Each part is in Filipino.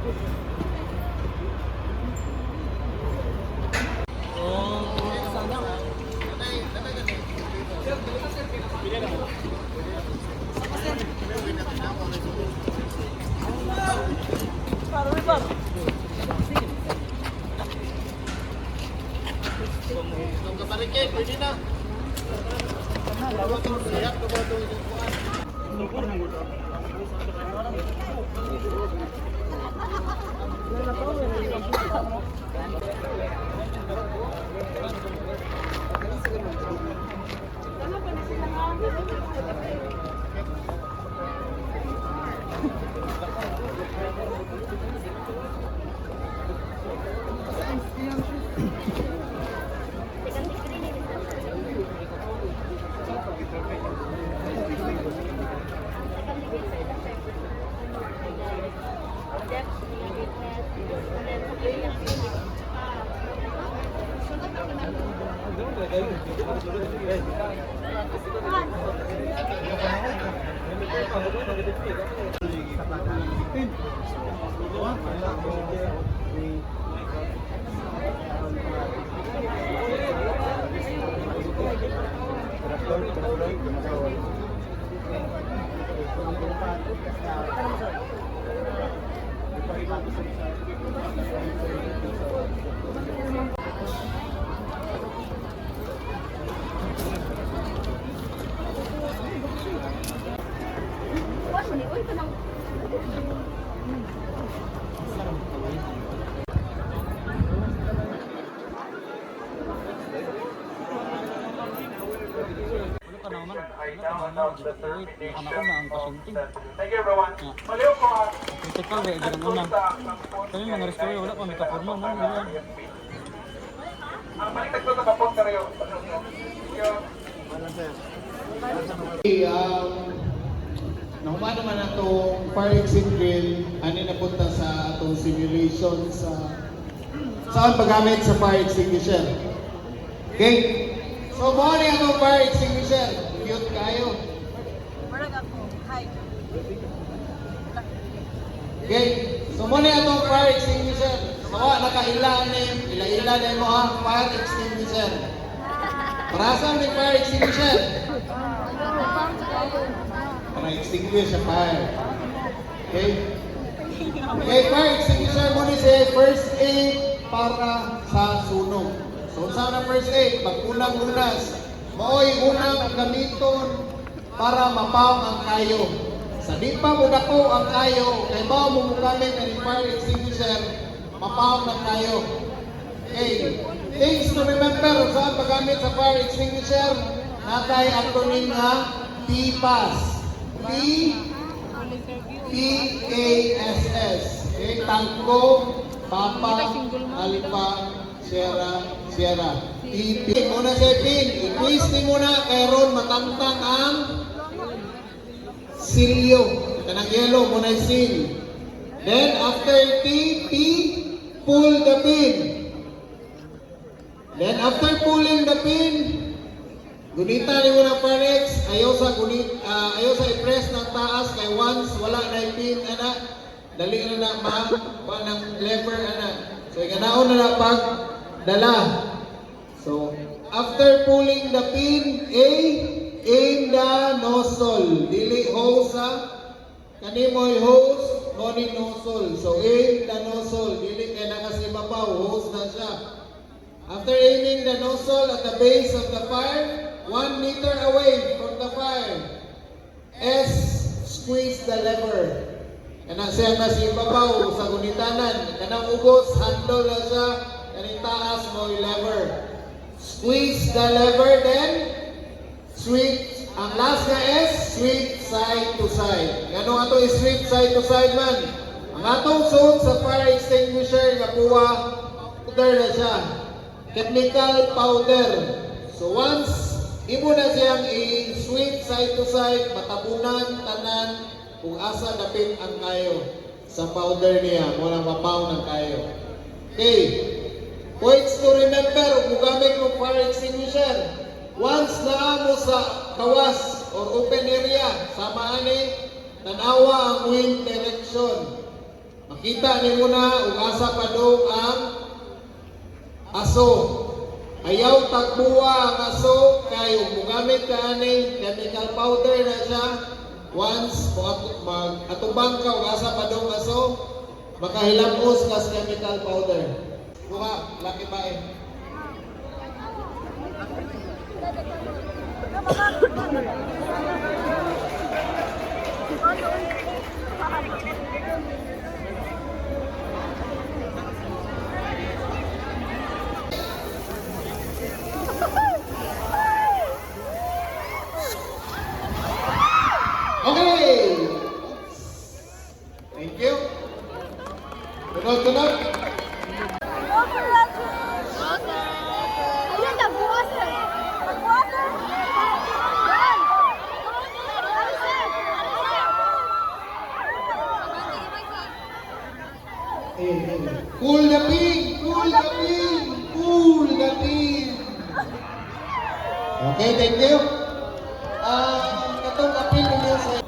Thank you everyone. Maliw ko ang critical rate ganun una. Kami mga restaurant wala pa may kaporma mo. Ang balik ko sa kapon kayo. Nahuman naman atong fire exit drill, ano napunta sa atong simulation sa saan paggamit sa fire extinguisher. Okay? So, mo ni atong fire extinguisher. Cute kayo. Okay? So, mo ni atong fire extinguisher. So, nakaila na mo ang fire extinguisher. Para saan may fire extinguisher? Para extinguish ang fire. Okay? Okay, fire extinguisher mo ni siya first aid para sa sunog. So, saan ang first aid? Pag-unang-unas, mao'y unang gamiton para mapaw ang kayo. Sa di pa mo dako ang kayo, kay mao mo gamit ang fire extinguisher, mapaw ng kayo. Okay. Things to remember, saan paggamit sa fire extinguisher? Natay acronym nga PPAS. P-A-S-S. Okay, Tango, Papa, Alpha, Sierra. I-pin mo na siya, pin. I-twist ni mo na, kaya ron matantang ang silyo. Kanang yellow mo na seal. Then, after T, P, pull the pin. Then, after pulling the pin, gunita ni mo ng parex, ayaw sa i-press ng taas, kay once wala na i-pin, dali na ng lever, So, ikanaon na pag dala. So, after pulling the pin, aim the nozzle. Dili hose kanimoy hose, noni nozzle. So, aim the nozzle. Dili kaya nakasimapaw, hose na siya. After aiming the nozzle at the base of the fire, 1 meter away from the fire, S, squeeze the lever. Kanang siya nasimapaw sa gunitanan. Kanang ubos, handle na siya. Kanang taas mo yung lever. Squeeze the lever, then sweep. Ang last na S, sweep side to side. Ganun ato is sweep side to side man. Ang atong suot sa fire extinguisher nga puwa, powder na siya. Chemical powder. So once imo na siyang i-sweep side to side, matabunan, tanan, kung asa dapit ang kayo sa powder niya, muna mapaw ng kayo. Okay. Points to remember, kung gamit mo fire extinguisher, once na mo sa kawas or open area, sama ani, tanawa ang wind direction. Makita ni muna ug asa pa daw ang aso. Ayaw tagbuwa ang aso kay ug mugamit ka ani chemical powder na siya. Once atubang ka ug asa pa daw ang aso, makahilamos ka sa chemical powder. Kuha, laki ba eh. Okay! Thank you. Tunod. Ayun, nag-water. Nag-water. Yan. Cool the pig! Cool the pig! Cool the pig! Okay, thank you. Katong apil ninyo sa...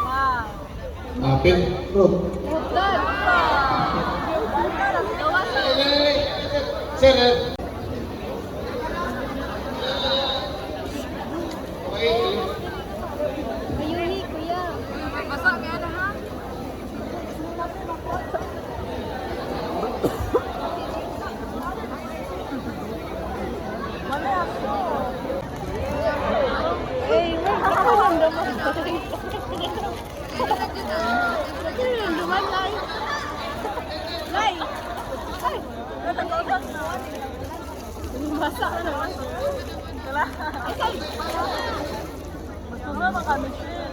Wow. Apil? Bro. Done. Sir, okay. Ayuni, kuya. Basa kaya na ha? Eh, ako lang naman. Luman lai. Lai. Ay, natagawag na. Basa na naman. Wala. Ay, masama ba kami siya?